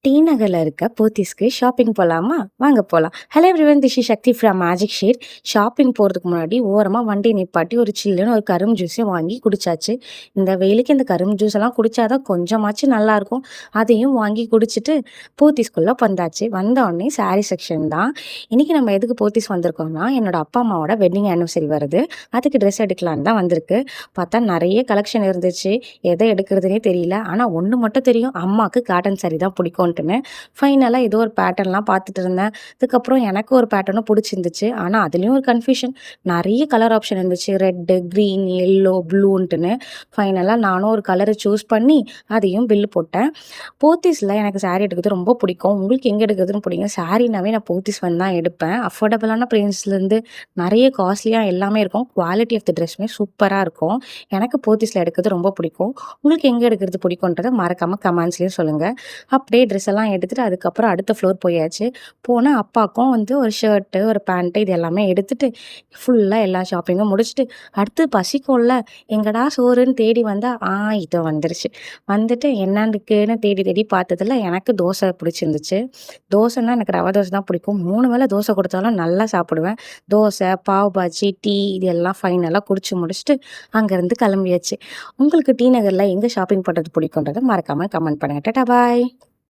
D நகர்ல இருக்க போத்தீஸ்க்கு shopping போலாமா? வாங்க போலாம். Hello everyone, this is Sakthi from magic share. Shopping போறதுக்கு முன்னாடி ஓரமா வண்டி நிப்பாட்டி ஒரு சில்லுன்னு ஒரு கரும்பு ஜூஸையும் வாங்கி குடிச்சாச்சு. இந்த வெயிலுக்கு இந்த கரும்பு ஜூஸ் எல்லாம் குடிச்சாதான் கொஞ்சமாச்சும் நல்லா இருக்கும். அதையும் வாங்கி குடிச்சிட்டு போத்தீஸ்குள்ள வந்தாச்சு. வந்த உடனே சாரீ செக்ஷன் தான். இன்னைக்கு நம்ம எதுக்கு போத்தீஸ் வந்திருக்கோம்னா, என்னோட அப்பா அம்மாவோட வெட்டிங் ஆனிவர்சரி வருது. அதுக்கு ட்ரெஸ் எடுக்கலான்னு தான் வந்திருக்கு. பார்த்தா நிறைய கலெக்ஷன் இருந்துச்சு. எதை எடுக்கிறதுனே தெரியல. ஆனா ஒன்று மட்டும் தெரியும், அம்மாவுக்கு காட்டன் சாரி தான் பிடிக்கும்ட்டுன்னு. ஃபைனலாக ஏதோ ஒரு பேட்டர்ன்லாம் பார்த்துட்டு இருந்தேன். அதுக்கப்புறம் எனக்கு ஒரு பேட்டர்னும் பிடிச்சிருந்துச்சு. ஆனால் அதுலேயும் ஒரு கன்ஃபியூஷன். நிறைய கலர் ஆப்ஷன் இருந்துச்சு. ரெட்டு, க்ரீன், எல்லோ, ப்ளூன்ட்டுன்னு. ஃபைனலாக நானும் ஒரு கலரை சூஸ் பண்ணி அதையும் பில்லு போட்டேன். போத்தீஸில் எனக்கு சாரீ எடுக்கிறது ரொம்ப பிடிக்கும். உங்களுக்கு எங்கே எடுக்கிறதுன்னு பிடிக்கும்? சாரீனாவே நான் போத்தீஸ் வந்து தான் எடுப்பேன். அஃபோர்டபுளான ப்ரைஸ்லேருந்து நிறைய காஸ்ட்லியாக எல்லாமே இருக்கும். குவாலிட்டி ஆஃப் த ட்ரெஸ்ஸுமே சூப்பராக இருக்கும். எனக்கு போத்தீஸில் எடுக்கிறது ரொம்ப பிடிக்கும். உங்களுக்கு எங்கே எடுக்கிறது பிடிக்குன்றதை மறக்காமல் கமெண்ட்ஸ்லேயும் சொல்லுங்கள். அப்படியே ட்ரெஸ் எல்லாம் எடுத்துகிட்டு அதுக்கப்புறம் அடுத்த ஃப்ளோர் போயாச்சு. போனால் அப்பாவுக்கும் வந்து ஒரு ஷர்ட்டு, ஒரு பேண்ட்டு இது எல்லாமே எடுத்துகிட்டு ஃபுல்லாக எல்லா ஷாப்பிங்கும் முடிச்சுட்டு அடுத்து பசிக்கும்ல, எங்கடா சோறுன்னு தேடி வந்தால் இதோ வந்துருச்சு. வந்துட்டு என்னன்னுக்குன்னு தேடி தேடி பார்த்ததில் எனக்கு தோசை பிடிச்சிருந்துச்சு. தோசைன்னா எனக்கு ரவை தோசை தான் பிடிக்கும். 3 வேளை தோசை கொடுத்தாலும் நல்லா சாப்பிடுவேன். தோசை, பாவ் பாஜி, டீ இது எல்லாம் ஃபைனலாக குடிச்சு முடிச்சுட்டு அங்கேருந்து கிளம்பியாச்சு. உங்களுக்கு டி நகரில் எங்கே ஷாப்பிங் பண்ணுறது பிடிக்குன்றதை மறக்காமல் கமெண்ட் பண்ணுங்கள். டாடா பாய்.